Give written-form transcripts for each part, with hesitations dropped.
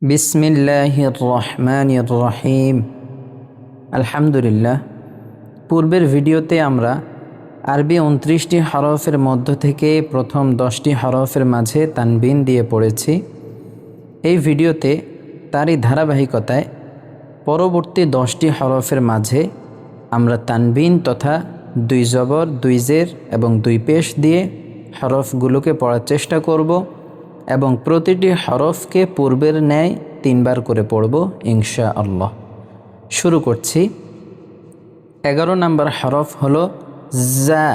বিসমিল্লাহির রহমানির রহিম। আলহামদুলিল্লাহ। পূর্বের ভিডিওতে আমরা আরবি 29টি হরফের মধ্য থেকে প্রথম 10টি হরফের মাঝে তানবিন দিয়ে পড়েছি। এই ভিডিওতে তারই ধারাবাহিকতায় পরবর্তী 10টি হরফের মাঝে আমরা তানবিন তথা 2 জবর 2 জের এবং 2 পেশ দিয়ে হরফগুলোকে পড়ার চেষ্টা করব এবং প্রতিটি হরফকে পূর্বের ন্যায় 3 বার করে পড়ব ইনশাআল্লাহ। শুরু করছি। 11 নম্বর হরফ হলো জা,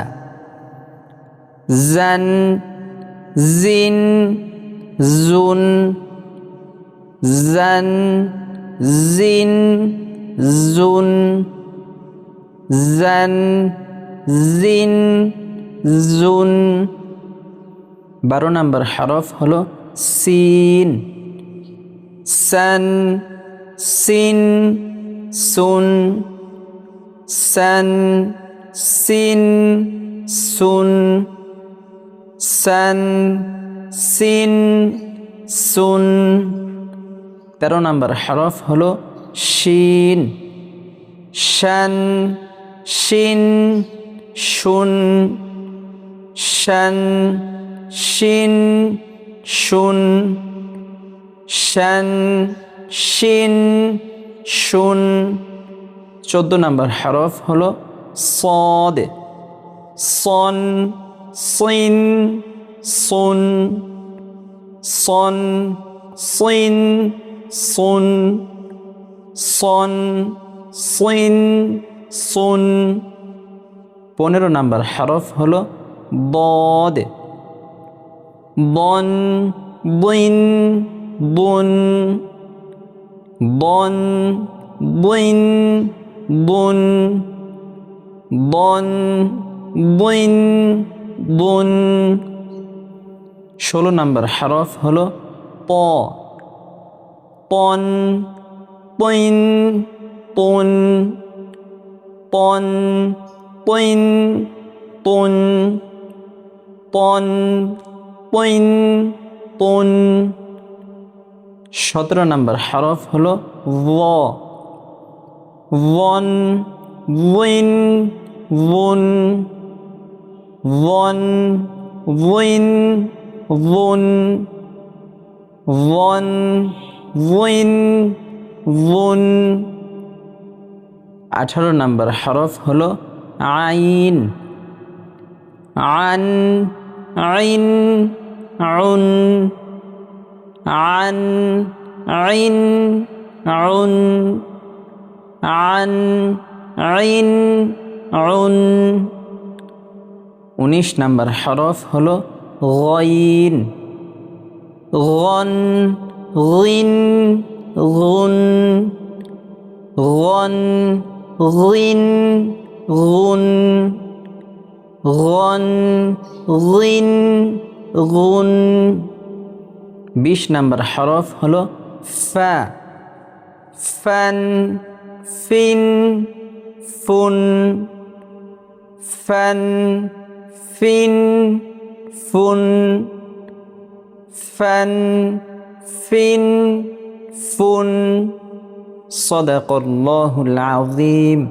জান, জিন, জুন, জান, জিন, জুন, জান, জিন, জুন। 12 নম্বর হরফ হলো সিন, সান, সিন, সুন, সান, সিন, সুন, সান, সিন, সুন। 13 নম্বর হরফ হলো শিন, শান, শিন, শুন, শান, শিন, শুন, শান, শিন, শুন। 14 নম্বর হরফ হলো সদ, সন, সিন, সুন, সন, সিন, সুন, সন, সিন, সুন। 15 নম্বর হরফ হলো বদ, বন, বিন, বুন, বন, বিন, বুন, বন, বিন, বুন। 16 নম্বর হরফ হলো প, পন, পিন, পুন, পন, পিন, পুন, পন, পিন, পুন। 17 নম্বর হরফ হলো ও, ওন, উইন, উন, ওন, উইন, উন, ওন, উইন, উন। 18 নম্বর হরফ হলো আইন, আন, আইন, উন, আন, আইন, উন, আন, আইন, উন। 19 নম্বর হরফ হলো গইন, গন, গিন, গুন, গন, গিন, গুন, গন, গিন, গুন। 20 নম্বর হরফ হলো ফা, ফান, ফিন, ফুন, ফান, ফিন, ফুন, ফান, ফিন, ফুন। সাদাকাল্লাহুল আযীম।